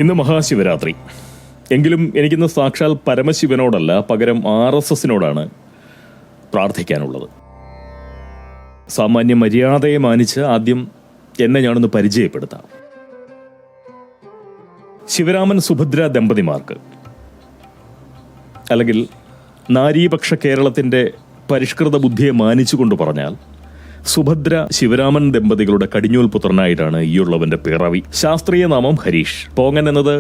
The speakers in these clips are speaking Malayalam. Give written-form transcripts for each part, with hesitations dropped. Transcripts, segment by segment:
ഇന്ന് മഹാശിവരാത്രി. എങ്കിലും എനിക്കിന്ന് സാക്ഷാൽ പരമശിവനോടല്ല, പകരം RSSനോടാണ് പ്രാർത്ഥിക്കാനുള്ളത്. സാമാന്യ മര്യാദയെ മാനിച്ച് ആദ്യം എന്നെ ഞാനൊന്ന് പരിചയപ്പെടുത്താം. ശിവരാമൻ സുഭദ്ര ദമ്പതിമാർക്ക്, അല്ലെങ്കിൽ നാരീപക്ഷ കേരളത്തിൻ്റെ പരിഷ്കൃത ബുദ്ധിയെ മാനിച്ചുകൊണ്ട് പറഞ്ഞാൽ സുഭദ്ര ശിവരാമൻ ദമ്പതികളുടെ കടിഞ്ഞൂൽ പുത്രനായിട്ടാണ് ഈയുള്ളവന്റെ പിറവി. ശാസ്ത്രീയ നാമം ഹരീഷ്. പോങ്ങൻ എന്നത്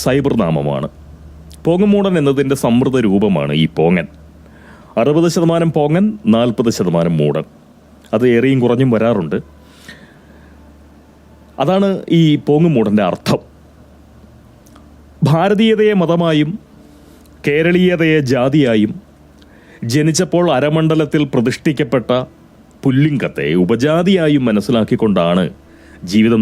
സൈബർ നാമമാണ്. പോങ്ങമൂടൻ എന്നതിൻ്റെ സമൃദ്ധ രൂപമാണ് ഈ പോങ്ങൻ. 60% പോങ്ങൻ, 40% മൂടൻ. അത് ഏറെയും കുറഞ്ഞും വരാറുണ്ട്. അതാണ് ഈ പോങ്ങുമൂടൻ്റെ അർത്ഥം. ഭാരതീയതയെ മതമായും കേരളീയതയെ ജാതിയായും ജനിച്ചപ്പോൾ അരമണ്ഡലത്തിൽ പ്രതിഷ്ഠിക്കപ്പെട്ട പുല്ലിംഗത്തെ ഉപജാതിയായും മനസ്സിലാക്കിക്കൊണ്ടാണ് ജീവിതം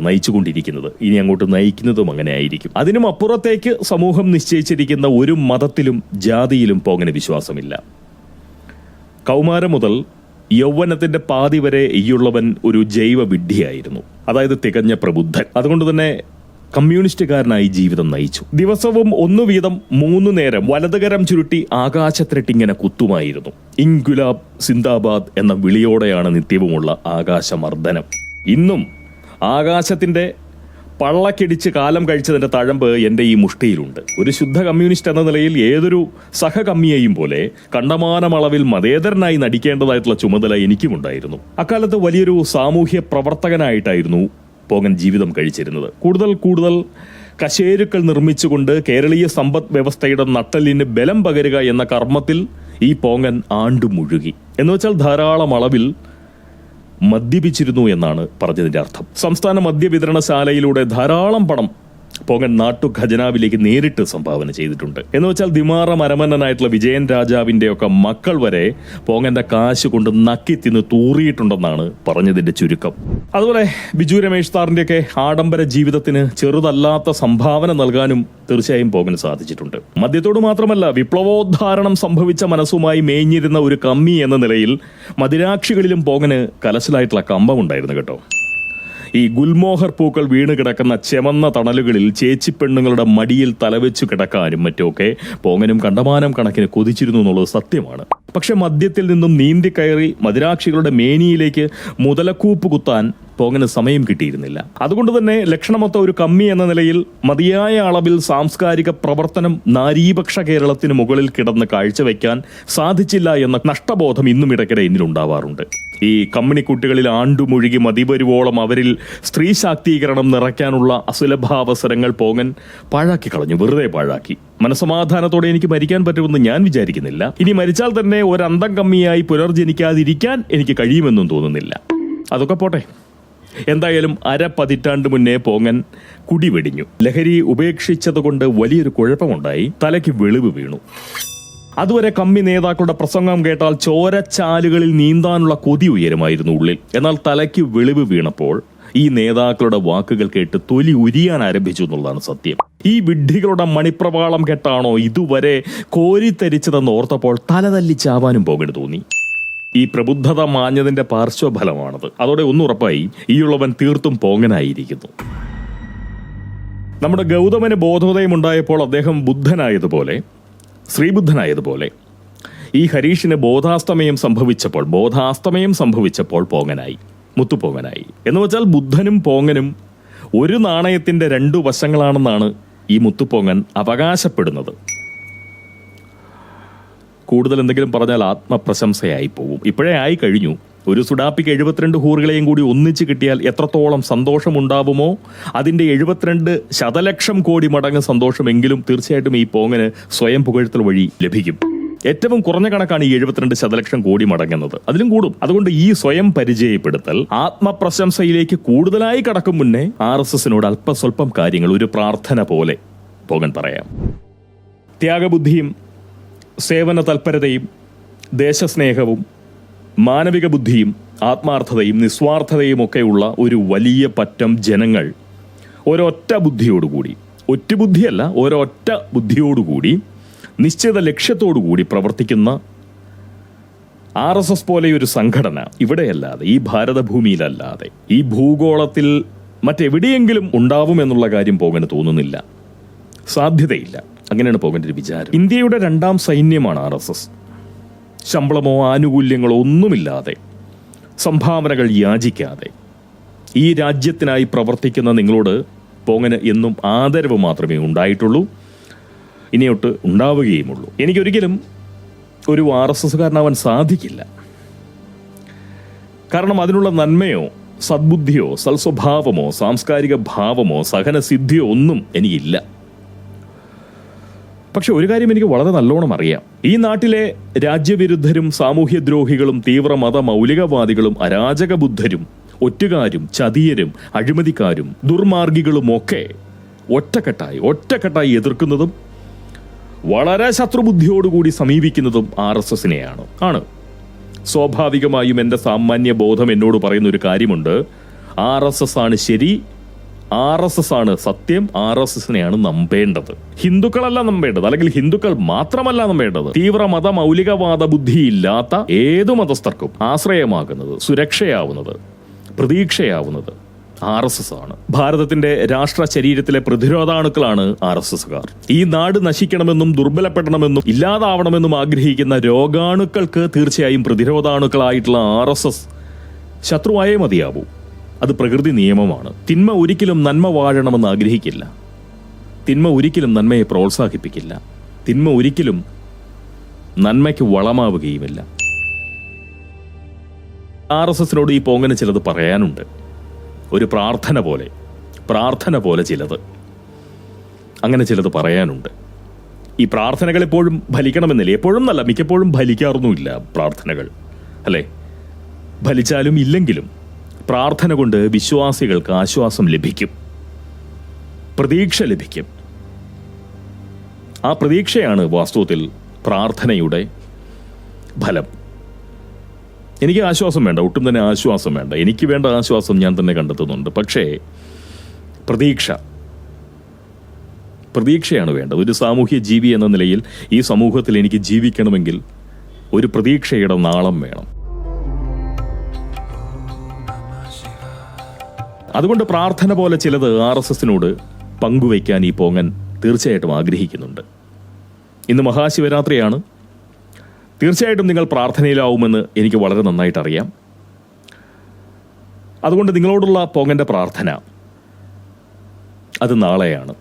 നയിച്ചുകൊണ്ടിരിക്കുന്നത്. ഇനി അങ്ങോട്ട് നയിക്കുന്നതും അങ്ങനെ ആയിരിക്കും. അതിനും അപ്പുറത്തേക്ക് സമൂഹം നിശ്ചയിച്ചിരിക്കുന്ന ഒരു മതത്തിലും ജാതിയിലും പോങ്ങനെ വിശ്വാസമില്ല. കൗമാരം മുതൽ യൗവനത്തിന്റെ പാതി വരെ ഈയുള്ളവൻ ഒരു ജൈവ വിഡ്ഢിയായിരുന്നു, അതായത് തികഞ്ഞ പ്രബുദ്ധൻ. അതുകൊണ്ട് തന്നെ കമ്മ്യൂണിസ്റ്റുകാരനായി ജീവിതം നയിച്ചു. ദിവസവും 1 വീതം 3 നേരം വലതുകരം ചുരുട്ടി ആകാശത്തിരട്ടിങ്ങനെ കുത്തുമായിരുന്നു. ഇൻഗുലാബ് സിന്ദാബാദ് എന്ന വിളിയോടെയാണ് നിത്യവുമുള്ള ആകാശമർദ്ദനം. ഇന്നും ആകാശത്തിന്റെ പള്ളക്കിടിച്ച് കാലം കഴിച്ചതിന്റെ തഴമ്പ് എൻ്റെ ഈ മുഷ്ടിയിലുണ്ട്. ഒരു ശുദ്ധ കമ്മ്യൂണിസ്റ്റ് എന്ന നിലയിൽ ഏതൊരു സഹകമ്മിയെയും പോലെ കണ്ടമാനമളവിൽ മതേതരനായി നടിക്കേണ്ടതായിട്ടുള്ള ചുമതല എനിക്കുമുണ്ടായിരുന്നു. അക്കാലത്ത് വലിയൊരു സാമൂഹ്യ പ്രവർത്തകനായിട്ടായിരുന്നു പോങ്ങൻ ജീവിതം കഴിച്ചിരുന്നത്. കൂടുതൽ കശേരുക്കൾ നിർമ്മിച്ചുകൊണ്ട് കേരളീയ സമ്പദ് വ്യവസ്ഥയുടെ നട്ടലിന് ബലം പകരുക എന്ന കർമ്മത്തിൽ ഈ പോങ്ങൻ ആണ്ടുമുഴുകി. എന്നുവെച്ചാൽ ധാരാളം അളവിൽ മദ്യപിച്ചിരുന്നു എന്നാണ് പറഞ്ഞതിന്റെ അർത്ഥം. സംസ്ഥാന മദ്യവിതരണശാലയിലൂടെ ധാരാളം പണം പോങ്ങൻ നാട്ടു ഖജനാവിലേക്ക് നേരിട്ട് സംഭാവന ചെയ്തിട്ടുണ്ട്. എന്നുവെച്ചാൽ ദിമാറ മരമന്നനായിട്ടുള്ള വിജയൻ രാജാവിന്റെ ഒക്കെ മക്കൾ വരെ പോങ്ങന്റെ കാശ് കൊണ്ട് നക്കി തിന്ന് തൂറിയിട്ടുണ്ടെന്നാണ് പറഞ്ഞതിന്റെ ചുരുക്കം. അതുപോലെ ബിജു രമേശ് സാറിന്റെ ഒക്കെ ആഡംബര ജീവിതത്തിന് ചെറുതല്ലാത്ത സംഭാവന നൽകാനും തീർച്ചയായും പോങ്ങന് സാധിച്ചിട്ടുണ്ട്. മദ്യത്തോട് മാത്രമല്ല, വിപ്ലവോദ്ധാരണം സംഭവിച്ച മനസ്സുമായി മേഞ്ഞിരുന്ന ഒരു കമ്മി എന്ന നിലയിൽ മദിരാക്ഷികളിലും പോങ്ങന് കലശലായിട്ടുള്ള കമ്പമുണ്ടായിരുന്നു കേട്ടോ. ഈ ഗുൽമോഹർ പൂക്കൾ വീണ് കിടക്കുന്ന ചെമന്ന തണലുകളിൽ ചേച്ചിപ്പെണ്ണുങ്ങളുടെ മടിയിൽ തലവെച്ചു കിടക്കാനും മറ്റുമൊക്കെ പോങ്ങനും കണ്ടമാനം കണക്കിന് കൊതിച്ചിരുന്നു എന്നുള്ളത് സത്യമാണ്. പക്ഷെ മദ്യത്തിൽ നിന്നും നീന്തിക്കയറി മദിരാക്ഷികളുടെ മേനിയിലേക്ക് മുതലക്കൂപ്പ് കുത്താൻ പോങ്ങന് സമയം കിട്ടിയിരുന്നില്ല. അതുകൊണ്ട് തന്നെ ലക്ഷണമൊത്ത ഒരു കമ്മി എന്ന നിലയിൽ മതിയായ അളവിൽ സാംസ്കാരിക പ്രവർത്തനം നാരീപക്ഷ കേരളത്തിന് മുകളിൽ കിടന്ന് കാഴ്ചവെക്കാൻ സാധിച്ചില്ല എന്ന നഷ്ടബോധം ഇന്നും ഇടയ്ക്കിടെ എന്നിലുണ്ടാവാറുണ്ട്. ഈ കമ്മിണിക്കുട്ടികളിൽ ആണ്ടുമുഴുകി മതിവരുവോളം അവരിൽ സ്ത്രീ ശാക്തീകരണം നിറയ്ക്കാനുള്ള അസുലഭാവസരങ്ങൾ പോങ്ങൻ പാഴാക്കി കളഞ്ഞു, വെറുതെ പാഴാക്കി. മനസമാധാനത്തോടെ എനിക്ക് മരിക്കാൻ പറ്റുമെന്ന് ഞാൻ വിചാരിക്കുന്നില്ല. ഇനി മരിച്ചാൽ തന്നെ ഒരന്തം കമ്മിയായി പുനർജനിക്കാതിരിക്കാൻ എനിക്ക് കഴിയുമെന്നും തോന്നുന്നില്ല. അതൊക്കെ പോട്ടെ. എന്തായാലും 1/2 പതിറ്റാണ്ട് മുന്നേ പോങ്ങൻ കുടിവെടിഞ്ഞു. ലഹരി ഉപേക്ഷിച്ചതുകൊണ്ട് വലിയൊരു കുഴപ്പമുണ്ടായി. തലയ്ക്ക് വെളിവ് വീണു. അതുവരെ കമ്മി നേതാക്കളുടെ പ്രസംഗം കേട്ടാൽ ചോരച്ചാലുകളിൽ നീന്താനുള്ള കൊതി ഉയരുമായിരുന്നു ഉള്ളിൽ. എന്നാൽ തലയ്ക്ക് വെളിവ് വീണപ്പോൾ ഈ നേതാക്കളുടെ വാക്കുകൾ കേട്ട് തൊലി ഉരിയാൻ ആരംഭിച്ചു എന്നുള്ളതാണ് സത്യം. ഈ വിഡ്ഢികളുടെ മണിപ്രവാളം കേട്ടാണോ ഇതുവരെ കോരിത്തരിച്ചതെന്ന് ഓർത്തപ്പോൾ തലതല്ലിച്ചാവാനും പോകേണ്ടി തോന്നി. ഈ പ്രബുദ്ധത മാഞ്ഞതിന്റെ പാർശ്വഫലമാണത്. അതോടെ ഒന്നുറപ്പായി, ഈയുള്ളവൻ തീർത്തും പോങ്ങനായിരിക്കുന്നു. നമ്മുടെ ഗൗതമന് ബോധോദയമുണ്ടായപ്പോൾ അദ്ദേഹം ബുദ്ധനായതുപോലെ, ശ്രീബുദ്ധനായതുപോലെ ഈ ഹരീഷിന് ബോധാസ്തമയം സംഭവിച്ചപ്പോൾ പോങ്ങനായി, മുത്തുപോങ്ങനായി. എന്നുവെച്ചാൽ ബുദ്ധനും പോങ്ങനും ഒരു നാണയത്തിന്റെ 2 വശങ്ങളാണെന്നാണ് ഈ മുത്തുപോങ്ങൻ അവകാശപ്പെടുന്നത്. കൂടുതൽ എന്തെങ്കിലും പറഞ്ഞാൽ ആത്മപ്രശംസയായി പോകും. ഇപ്പോഴേ ആയി കഴിഞ്ഞു. ഒരു സുഡാപ്പിക്ക് 72 ഹൂറുകളെയും കൂടി ഒന്നിച്ച് കിട്ടിയാൽ എത്രത്തോളം സന്തോഷമുണ്ടാവുമോ അതിന്റെ 72 ശതലക്ഷം കോടി മടങ്ങ് സന്തോഷമെങ്കിലും തീർച്ചയായിട്ടും ഈ പോങ്ങന് സ്വയം പുകഴ്ത്തൽ വഴി ലഭിക്കും. ഏറ്റവും കുറഞ്ഞ കണക്കാണ് ഈ 72 ശതലക്ഷം കോടി മടങ്ങുന്നത്. അതിലും കൂടും. അതുകൊണ്ട് ഈ സ്വയം പരിചയപ്പെടുത്തൽ ആത്മപ്രശംസയിലേക്ക് കൂടുതലായി കടക്കും മുന്നേ RSSനോട് അല്പസ്വല്പം കാര്യങ്ങൾ ഒരു പ്രാർത്ഥന പോലെ പോങ്ങൻ പറയാം. ത്യാഗബുദ്ധിയും സേവന തൽപരതയും ദേശസ്നേഹവും മാനവിക ബുദ്ധിയും ആത്മാർത്ഥതയും നിസ്വാർത്ഥതയും ഒക്കെയുള്ള ഒരു വലിയ പറ്റം ജനങ്ങൾ ഒരൊറ്റ ബുദ്ധിയോടുകൂടി, ഒറ്റബുദ്ധിയല്ല, ഒരൊറ്റ ബുദ്ധിയോടുകൂടി നിശ്ചിത ലക്ഷ്യത്തോടുകൂടി പ്രവർത്തിക്കുന്ന RSS പോലെയൊരു സംഘടന ഇവിടെയല്ലാതെ, ഈ ഭാരതഭൂമിയിലല്ലാതെ, ഈ ഭൂഗോളത്തിൽ മറ്റെവിടെയെങ്കിലും ഉണ്ടാവുമെന്നുള്ള കാര്യം പോകന് തോന്നുന്നില്ല. സാധ്യതയില്ല. അങ്ങനെയാണ് പോകൻ്റെ ഒരു വിചാരം. ഇന്ത്യയുടെ 2ാം സൈന്യമാണ് RSS. ശമ്പളമോ ആനുകൂല്യങ്ങളോ ഒന്നുമില്ലാതെ, സംഭാവനകൾ യാചിക്കാതെ ഈ രാജ്യത്തിനായി പ്രവർത്തിക്കുന്ന നിങ്ങളോട് പോങ്ങന് എന്നും ആദരവ് മാത്രമേ ഉണ്ടായിട്ടുള്ളൂ, ഇനിയൊട്ട് ഉണ്ടാവുകയുമുള്ളൂ. എനിക്കൊരിക്കലും ഒരു RSSകാരനാവാൻ സാധിക്കില്ല. കാരണം അതിനുള്ള നന്മയോ സദ്ബുദ്ധിയോ സൽസ്വഭാവമോ സാംസ്കാരിക ഭാവമോ സഹനസിദ്ധിയോ ഒന്നും എനിക്കില്ല. പക്ഷെ ഒരു കാര്യം എനിക്ക് വളരെ നല്ലോണം അറിയാം. ഈ നാട്ടിലെ രാജ്യവിരുദ്ധരും സാമൂഹ്യദ്രോഹികളും തീവ്ര മത മൗലികവാദികളും അരാജക ബുദ്ധരും ഒറ്റുകാരും ചതിയരും അഴിമതിക്കാരും ദുർമാർഗികളുമൊക്കെ ഒറ്റക്കെട്ടായി എതിർക്കുന്നതും വളരെ ശത്രുബുദ്ധിയോടുകൂടി സമീപിക്കുന്നതും RSSനെയാണ്. സ്വാഭാവികമായും എൻ്റെ സാമാന്യ ബോധം എന്നോട് പറയുന്ന ഒരു കാര്യമുണ്ട്. RSS ആണ് ശരി, RSS ആണ് സത്യം, RSSനെയാണ് നമ്പേണ്ടത്. ഹിന്ദുക്കളല്ല നമ്പേണ്ടത്, അല്ലെങ്കിൽ ഹിന്ദുക്കൾ മാത്രമല്ല നമ്പേണ്ടത്. തീവ്ര മത മൗലികവാദ ബുദ്ധിയില്ലാത്ത ഏതു മതസ്ഥർക്കും ആശ്രയമാകുന്നത്, സുരക്ഷയാവുന്നത്, പ്രതീക്ഷയാവുന്നത് RSS ആണ്. ഭാരതത്തിന്റെ രാഷ്ട്ര ശരീരത്തിലെ പ്രതിരോധാണുക്കളാണ് RSSകാർ. ഈ നാട് നശിക്കണമെന്നും ദുർബലപ്പെടണമെന്നും ഇല്ലാതാവണമെന്നും ആഗ്രഹിക്കുന്ന രോഗാണുക്കൾക്ക് തീർച്ചയായും പ്രതിരോധാണുക്കളായിട്ടുള്ള RSS ശത്രുവായേ മതിയാവൂ. അത് പ്രകൃതി നിയമമാണ്. തിന്മ ഒരിക്കലും നന്മ വാഴണമെന്ന് ആഗ്രഹിക്കില്ല. തിന്മ ഒരിക്കലും നന്മയെ പ്രോത്സാഹിപ്പിക്കില്ല. തിന്മ ഒരിക്കലും നന്മയ്ക്ക് വളമാവുകയുമില്ല. RSSനോട് ഈ പോങ്ങന് ചിലത് പറയാനുണ്ട്. ഒരു പ്രാർത്ഥന പോലെ ചിലത്, അങ്ങനെ ചിലത് പറയാനുണ്ട്. ഈ പ്രാർത്ഥനകൾ എപ്പോഴും ഫലിക്കണമെന്നില്ല. എപ്പോഴും നല്ല, മിക്കപ്പോഴും ഫലിക്കാറൊന്നുമില്ല പ്രാർത്ഥനകൾ, അല്ലേ? ഫലിച്ചാലും ഇല്ലെങ്കിലും പ്രാർത്ഥന കൊണ്ട് വിശ്വാസികൾക്ക് ആശ്വാസം ലഭിക്കും, പ്രതീക്ഷ ലഭിക്കും. ആ പ്രതീക്ഷയാണ് വാസ്തവത്തിൽ പ്രാർത്ഥനയുടെ ഫലം. എനിക്ക് ആശ്വാസം വേണ്ട, ഒട്ടും തന്നെ ആശ്വാസം വേണ്ട. എനിക്ക് വേണ്ട ആശ്വാസം ഞാൻ തന്നെ കണ്ടെത്തുന്നുണ്ട്. പക്ഷേ പ്രതീക്ഷയാണ് വേണ്ടത്. ഒരു സാമൂഹ്യ ജീവി എന്ന നിലയിൽ ഈ സമൂഹത്തിൽ എനിക്ക് ജീവിക്കണമെങ്കിൽ ഒരു പ്രതീക്ഷയുടെ നാളം വേണം. അതുകൊണ്ട് പ്രാർത്ഥന പോലെ ചിലത് RSSനോട് പങ്കുവയ്ക്കാൻ ഈ പോങ്ങൻ തീർച്ചയായിട്ടും ആഗ്രഹിക്കുന്നുണ്ട്. ഇന്ന് മഹാശിവരാത്രിയാണ്. തീർച്ചയായിട്ടും നിങ്ങൾ പ്രാർത്ഥനയിലാവുമെന്ന് എനിക്ക് വളരെ നന്നായിട്ട് അറിയാം. അതുകൊണ്ട് നിങ്ങളോടുള്ള പോങ്ങന്റെ പ്രാർത്ഥന അത് നാളെയാണ്.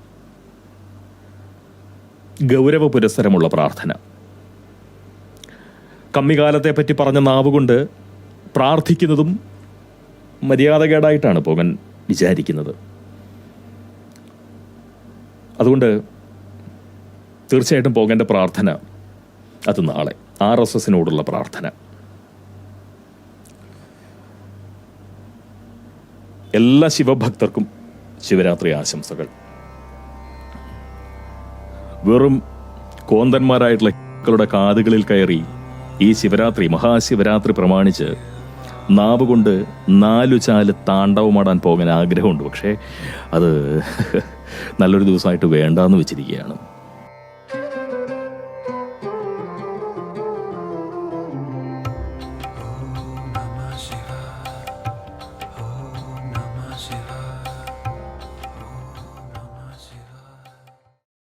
ഗൗരവ പുരസ്സരമുള്ള പ്രാർത്ഥന. കമ്മികാലത്തെ പറ്റി പറഞ്ഞ നാവുകൊണ്ട് പ്രാർത്ഥിക്കുന്നതും മര്യാദകേടായിട്ടാണ് പോങ്ങൻ വിചാരിക്കുന്നത്. അതുകൊണ്ട് തീർച്ചയായിട്ടും പോങ്ങന്റെ പ്രാർത്ഥന അത് നാളെ, RSSനോടുള്ള പ്രാർത്ഥന. എല്ലാ ശിവഭക്തർക്കും ശിവരാത്രി ആശംസകൾ. വെറും കോന്തന്മാരായിട്ടുള്ള കളുടെ കാതുകളിൽ കയറി ഈ ശിവരാത്രി, മഹാശിവരാത്രി പ്രമാണിച്ച് നാവുകൊണ്ട് 4 ചാല് താണ്ഡവമാടാൻ പോകാൻ ആഗ്രഹമുണ്ട്. പക്ഷേ അത് നല്ലൊരു ദിവസമായിട്ട് വേണ്ടാന്ന് വെച്ചിരിക്കുകയാണ്.